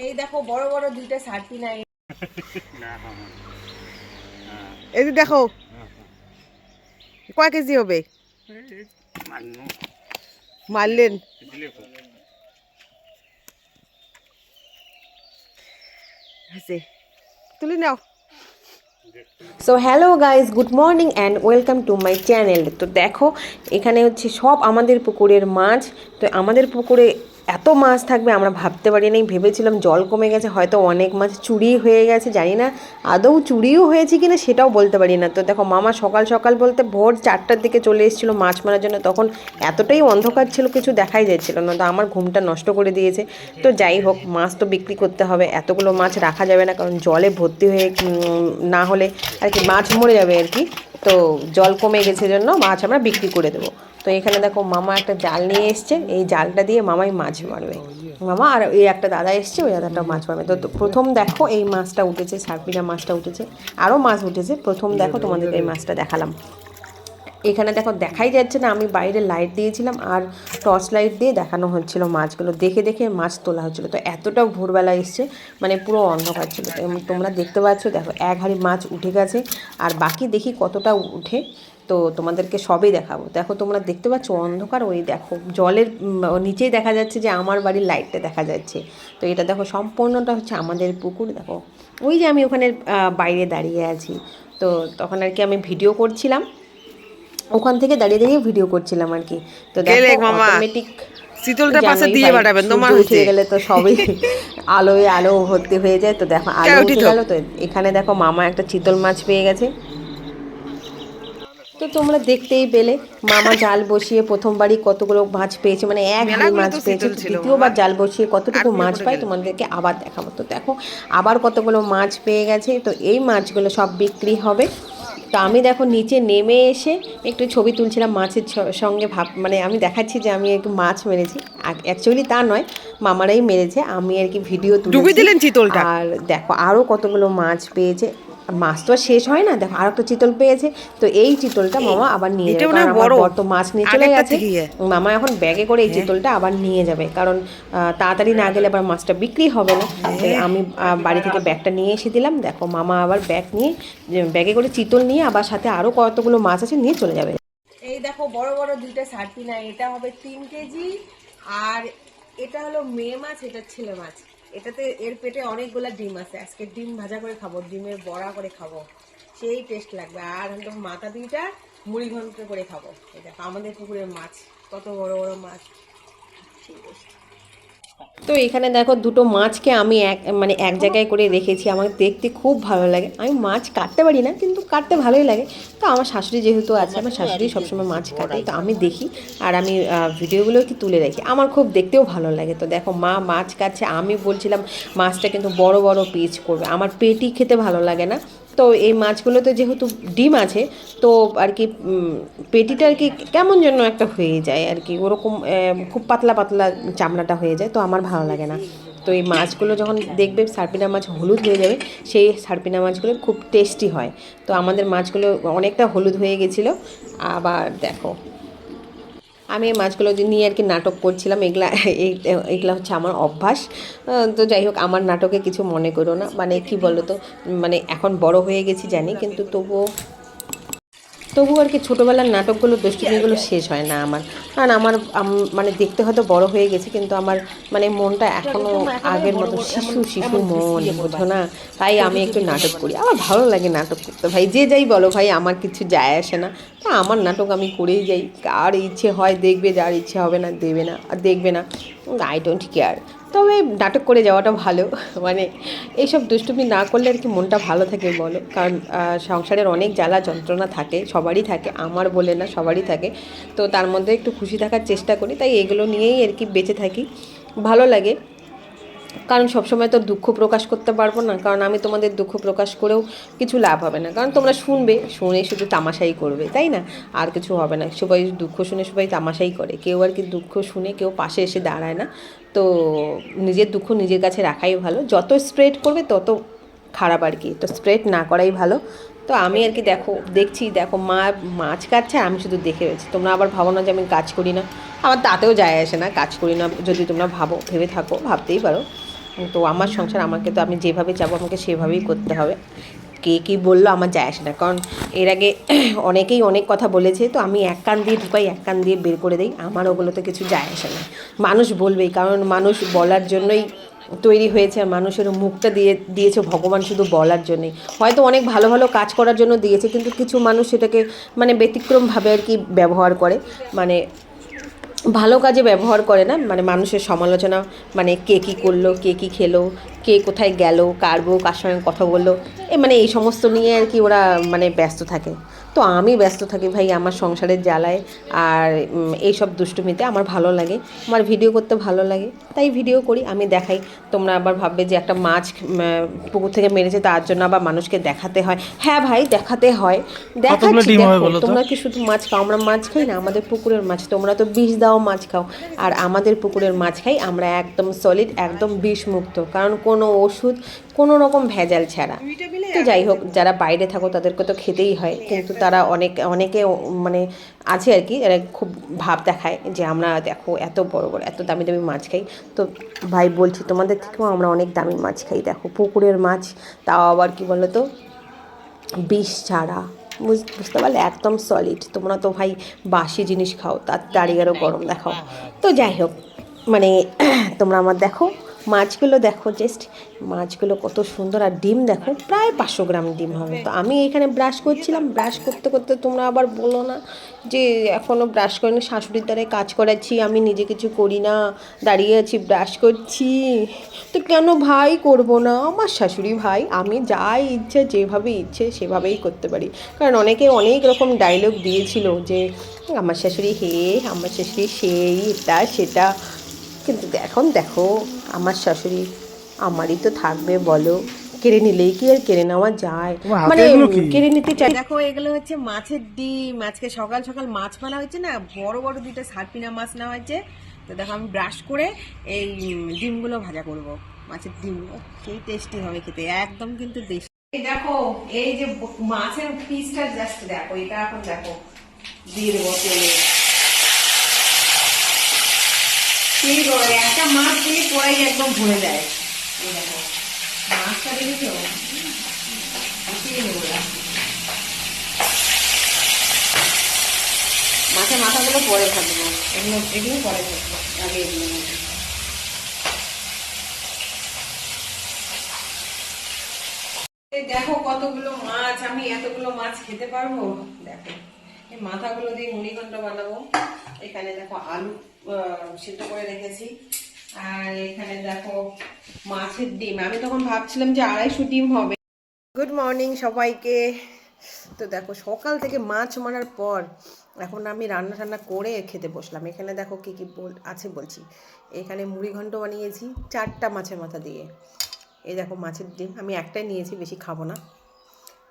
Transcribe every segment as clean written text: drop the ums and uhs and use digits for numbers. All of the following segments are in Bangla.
এই দেখো বড় বড় দুইটা সার্পিনা। এই যে দেখো কয় কেজি হবে মারলেন। তুলে নাও। So hello guys, good morning and welcome to my channel. তো দেখো এখানে হচ্ছে সব আমাদের পুকুরের মাছ। তো আমাদের পুকুরে এত মাছ থাকবে আমরা ভাবতে পারিনি। ভেবেছিলাম জল কমে গেছে, হয়তো অনেক মাছ চুরি হয়ে গেছে, জানি না আদৌ চুরিও হয়েছে কিনা সেটাও বলতে পারি না। তো দেখো মামা সকাল সকাল বলতে ভোর 4টার দিকে চলে এসেছিলো মাছ মারার জন্য। তখন এতটাই অন্ধকার ছিল কিছু দেখাই যাচ্ছিল না, তো আমার ঘুমটা নষ্ট করে দিয়েছে। তো যাই হোক, মাছ তো বিক্রি করতে হবে, এতগুলো মাছ রাখা যাবে না, কারণ জলে ভর্তি হয়ে না হলে আর কি মাছ মরে যাবে আর কি। তো জল কমে গেছে জন্য মাছ আমরা বিক্রি করে দেবো। তো এখানে দেখো মামা একটা জাল নিয়ে এসছে, এই জালটা দিয়ে মামাই মাছ মারবে। মামা আর এই একটা দাদা এসছে, ওই দাদাটাও মাছ মারবে। তো প্রথম দেখো এই মাছটা উঠেছে, সার্পিনা মাছটা উঠেছে, আরও মাছ উঠেছে। প্রথম দেখো তোমাদেরকে এই মাছটা দেখালাম। এখানে দেখো দেখাই যাচ্ছে না, আমি বাইরে লাইট দিয়েছিলাম আর টর্চ লাইট দিয়ে দেখানো হচ্ছিল মাছগুলো, দেখে দেখে মাছ তোলা হচ্ছিলো। তো এতটা ভোরবেলা এসছে, মানে পুরো অন্ধকার ছিল। তো তোমরা দেখতে পাচ্ছ, দেখো এক হাঁড়ি মাছ উঠে গেছে, আর বাকি দেখি কতটা উঠে। তো তোমাদেরকে সবই দেখাবো। দেখো তোমরা দেখতে পাচ্ছ অন্ধকার, ওই দেখো জলের নিচেই দেখা যাচ্ছে যে আমার বাড়ির লাইটটা দেখা যাচ্ছে। তো এটা দেখো সম্পূর্ণটা হচ্ছে আমাদের পুকুর। দেখো ওই যে আমি ওখানে বাইরে দাঁড়িয়ে আছি, তো তখন আর কি আমি ভিডিও করছিলাম, ওখান থেকে দাঁড়িয়ে দাঁড়িয়ে ভিডিও করছিলাম আর কি। তো দেখো অটোমেটিক শীতলটা পাশে দিয়ে পাঠাবেন, তোমার উঠে গেলে তো সবই আলোয় আলো ভর্তি হয়ে যায়। তো দেখো আলো উঠে গেল। তো এখানে দেখো মামা একটা চিতল মাছ পেয়ে গেছে। তো তোমরা দেখতেই পেলে মামা জাল বসিয়ে প্রথমবারই কতগুলো মাছ পেয়েছে, মানে এক হাঁড়ি মাছ পেয়েছে। দ্বিতীয়বার জাল বসিয়ে কতটুকু মাছ পায় তোমাদেরকে আবার দেখাবো। তো দেখো আবার কতগুলো মাছ পেয়ে গেছে। তো এই মাছগুলো সব বিক্রি হবে। তো আমি দেখো নিচে নেমে এসে একটু ছবি তুলছিলাম মাছের সঙ্গে, মানে আমি দেখাচ্ছি যে আমি একটু মাছ মেরেছি। অ্যাকচুয়ালি তা নয়, মামারাই মেরেছে, আমি আর কি ভিডিও তুলেছি। আর দেখো আরও কতগুলো মাছ পেয়েছে। মাছ তো আর শেষ হয় না, দেখো আর একটা চিতল পেয়েছে। তো এই চিতলটা মামা আবার নিয়ে যাবে, কারণ আমার বর তো মাছ নিয়ে চলে গেছে। মামা এখন ব্যাগে করে এই চিতলটা আবার নিয়ে যাবে, কারণ তাড়াতাড়ি না গেলে আবার মাছটা বিক্রি হবে না। তাই আমি বাড়ি থেকে ব্যাগটা নিয়ে এসে দিলাম। দেখো মামা আবার ব্যাগ নিয়ে, ব্যাগে করে চিতল নিয়ে আবার সাথে আরও কতগুলো মাছ আছে নিয়ে চলে যাবে। এই দেখো বড় বড় দুইটা সার্পিনা, এটা হবে 3 কেজি। আর এটা হলো মেয়ে মাছ, এটা ছেলে মাছ। এটাতে এর পেটে অনেকগুলো ডিম আছে, আজকে ডিম ভাজা করে খাবো, ডিমের বড়া করে খাবো, সেই টেস্ট লাগবে। আর হলো মাথা দুইটা মুড়ি ঘন্ট করে খাবো। এই দেখো আমাদের পুকুরের মাছ, কত বড় বড় মাছ। তো এখানে দেখো দুটো মাছকে আমি এক জায়গায় করে রেখেছি, আমার দেখতে খুব ভালো লাগে। আমি মাছ কাটতে পারি না, কিন্তু কাটতে ভালোই লাগে। তো আমার শাশুড়ি যেহেতু আছে, আমার শাশুড়ি সবসময় মাছ কাটে, তো আমি দেখি আর আমি ভিডিওগুলো একটু তুলে রাখি, আমার খুব দেখতেও ভালো লাগে। তো দেখো মা মাছ কাটছে, আমি বলছিলাম মাছটা কিন্তু বড় বড় পিস করবে, আমার পেটি খেতে ভালো লাগে না। তো এই মাছগুলোতে যেহেতু ডিম আছে, তো আর কি পেটিটা আর কি কেমন যেন একটা হয়ে যায় আর কি, ওরকম খুব পাতলা পাতলা চামড়াটা হয়ে যায়, তো আমার ভালো লাগে না। তো এই মাছগুলো যখন দেখবে সার্পিনা মাছ হলুদ হয়ে যাবে, সেই সার্পিনা মাছগুলো খুব টেস্টি হয়। তো আমাদের মাছগুলো অনেকটা হলুদ হয়ে গেছিলো। আবার দেখো আমি এই মাছগুলো নিয়ে আর কি নাটক করছিলাম, এগুলা হচ্ছে আমার অভ্যাস। তো যাই হোক, আমার নাটকে কিছু মনে করো না, মানে কি বলো তো, মানে এখন বড় হয়ে গেছি জানি, কিন্তু তবু আর কি ছোটোবেলার নাটকগুলো, দুষ্টুমিগুলো শেষ হয় না আমার। কারণ আমার মানে দেখতে হয়তো বড় হয়ে গেছি, কিন্তু আমার মানে মনটা এখনও আগের মতো শিশু শিশু মন, বোঝো না? তাই আমি একটু নাটক করি, আমার ভালো লাগে নাটক করতে। ভাই যে যাই বলো ভাই, আমার কিছু যায় আসে না। তা আমার নাটক আমি করেই যাই, কার ইচ্ছে হয় দেখবে, যার ইচ্ছে হবে না দেবে না আর দেখবে না, আই ডোন্ট কেয়ার। তবে নাটক করে যাওয়াটা ভালো। মানে এইসব দুষ্টুমি না করলে আর কি মনটা ভালো থাকে বলো, কারণ সংসারের অনেক জ্বালা যন্ত্রণা থাকে, সবারই থাকে, আমার বলে না সবারই থাকে। তো তার মধ্যে একটু খুশি থাকার চেষ্টা করি, তাই এগুলো নিয়েই আর কি বেঁচে থাকি, ভালো লাগে। কারণ সবসময় তো দুঃখ প্রকাশ করতে পারবো না, কারণ আমি তোমাদের দুঃখ প্রকাশ করেও কিছু লাভ হবে না, কারণ তোমরা শুনে শুধু তামাশাই করবে, তাই না? আর কিছু হবে না। সবাই দুঃখ শুনে সবাই তামাশাই করে, কেউ আর কি দুঃখ শুনে কেউ পাশে এসে দাঁড়ায় না। তো নিজের দুঃখ নিজের কাছে রাখাই ভালো, যত স্প্রেড করবে তত খারাপ আর কি, তো স্প্রেড না করাই ভালো। তো আমি আর কি দেখো মা মাছ কাটছে, আমি শুধু দেখে রয়েছি। তোমরা আবার ভাবো না যে আমি কাজ করি না, আমার তাতেও যায় আসে না, কাজ করি না যদি তোমরা ভেবে থাকো, ভাবতেই পারো। তো আমার সংসার, আমাকে তো আমি যেভাবে যাবো আমাকে সেভাবেই করতে হবে। কে কী বললো আমার যায় আসে না, কারণ এর আগে অনেকেই অনেক কথা বলেছে, তো আমি এক কান দিয়ে ঢুকাই, এক কান দিয়ে বের করে দিই, আমার ওগুলোতে কিছু যায় আসে না। মানুষ বলবেই, কারণ মানুষ বলার জন্যই তৈরি হয়েছে, আর মানুষের মুখটা দিয়েছে ভগবান শুধু বলার জন্যই। হয়তো অনেক ভালো ভালো কাজ করার জন্য দিয়েছে, কিন্তু কিছু মানুষ সেটাকে মানে ব্যতিক্রমভাবে আর কি ব্যবহার করে, মানে ভালো কাজে ব্যবহার করে না, মানে মানুষের সমালোচনা, মানে কে কী করলো, কে কী খেলো, কে কোথায় গেল, কার বউ কার সঙ্গে কথা বললো, মানে এই সমস্ত নিয়ে আর কি ওরা মানে ব্যস্ত থাকে। তো আমি ব্যস্ত থাকি ভাই আমার সংসারের জ্বালায়, আর এইসব দুষ্টুমিতে আমার ভালো লাগে, আমার ভিডিও করতে ভালো লাগে, তাই ভিডিও করি, আমি দেখাই। তোমরা আবার ভাববে যে একটা মাছ পুকুর থেকে মেরেছে তার জন্য আবার মানুষকে দেখাতে হয়। হ্যাঁ ভাই, দেখাতে হয়, দেখাচ্ছি। দেখো, তোমরা কি শুধু মাছ খাও? আমরা মাছ খাই না, আমাদের পুকুরের মাছ, তোমরা তো বিষ দাও মাছ খাও, আর আমাদের পুকুরের মাছ খাই আমরা একদম সলিড, একদম বিষমুক্ত, কারণ কোনো ওষুধ, কোনো রকম ভেজাল ছাড়া। তো যাই হোক, যারা বাইরে থাকো তাদেরকে তো খেতেই হয়, কিন্তু তারা অনেকে মানে আছে আর কি, এরা খুব ভাব দেখায় যে আমরা দেখো এত বড় বড় এত দামি দামি মাছ খাই। তো ভাই বলছি, তোমাদের থেকেও আমরা অনেক দামি মাছ খাই, দেখো পুকুরের মাছ, তাও আবার কি বলো তো, বিষ ছাড়া, বুঝতে পারলে, একদম সলিড। তোমরা তো ভাই বাসি জিনিস খাও, তার দাঁড়িয়ে আরও গরম দেখাও। তো যাই হোক, মানে তোমরা আমার দেখো মাছগুলো, দেখো জাস্ট মাছগুলো কত সুন্দর, আর ডিম দেখো প্রায় 500 গ্রাম ডিম হবে। তো আমি এখানে ব্রাশ করছিলাম, ব্রাশ করতে করতে তোমরা আবার বলো না যে এখনও ব্রাশ করিনি, শাশুড়ির দ্বারাই কাজ করাচ্ছি, আমি নিজে কিছু করি না, দাঁড়িয়ে আছি ব্রাশ করছি। তো কেন ভাই করব না? আমার শাশুড়ি ভাই, আমি যাই ইচ্ছে যেভাবে ইচ্ছে সেভাবেই করতে পারি। কারণ অনেকে অনেক রকম ডায়লগ দিয়েছিল যে আমার শাশুড়ি হে, আমার শাশুড়ি সেই, এটা সেটা, কিন্তু এখন দেখো আমার শাশুড়ি আমারই তো থাকবে বলো, কেড়ে নিলেই কি আর কেড়ে নেওয়া যায়? মানে কেড়ে নিতে চাই। দেখো এগুলো হচ্ছে মাছের ডিম, আজকে সকাল সকাল মাছ মারা হয়েছে না, বড় বড় দুটো সার্পিনা মাছ নেওয়া হয়েছে। তো দেখো আমি ব্রাশ করে এই ডিমগুলো ভাজা করব, মাছের ডিম, সেই টেস্টি হবে খেতে, একদম কিন্তু দেশি। দেখো এই যে মাছের পিসটা জাস্ট দেখো, এটা এখন দেখো দিয়ে দেবো তেলে। একটা মাছ দিলে পরে একদম ভরে যায়। এই দেখো মাছটা দেখেছো, মাছের মাথাগুলো পরে থাকবো, এগুলো পরে থাকবো, আগে এগুলো দেখো কতগুলো মাছ, আমি এতগুলো মাছ খেতে পারবো? দেখো এই মাথাগুলো দিয়ে মুড়িঘণ্ট বানাবো। এখানে দেখো আলু সিদ্ধ করে রেখেছি, আর এখানে দেখো মাছের ডিম, আমি তখন ভাবছিলাম যে 250 ডিম হবে। গুড মর্নিং সবাইকে। তো দেখো সকাল থেকে মাছ মারার পর এখন আমি রান্না টান্না করে খেতে বসলাম। এখানে দেখো কী কী আছে বলছি। এখানে মুড়িঘণ্ট বানিয়েছি 4টা মাছের মাথা দিয়ে। এই দেখো মাছের ডিম, আমি একটাই নিয়েছি, বেশি খাবো না।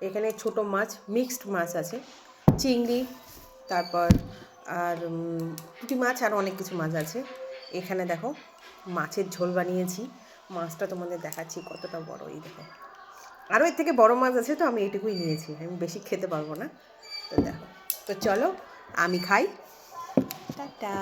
এখানে ছোট মাছ, মিক্সড মাছ আছে, চিংড়ি, তারপর আর পুঁটি মাছ, আর অনেক কিছু মাছ আছে। এখানে দেখো মাছের ঝোল বানিয়েছি, মাছটা তোমাদের দেখাচ্ছি কতটা বড়। এই দেখো আরও এর থেকে বড় মাছ আছে, তো আমি এইটুকুই নিয়েছি, আমি বেশি খেতে পারবো না। তো দেখো, তো চলো আমি খাই, টাটা।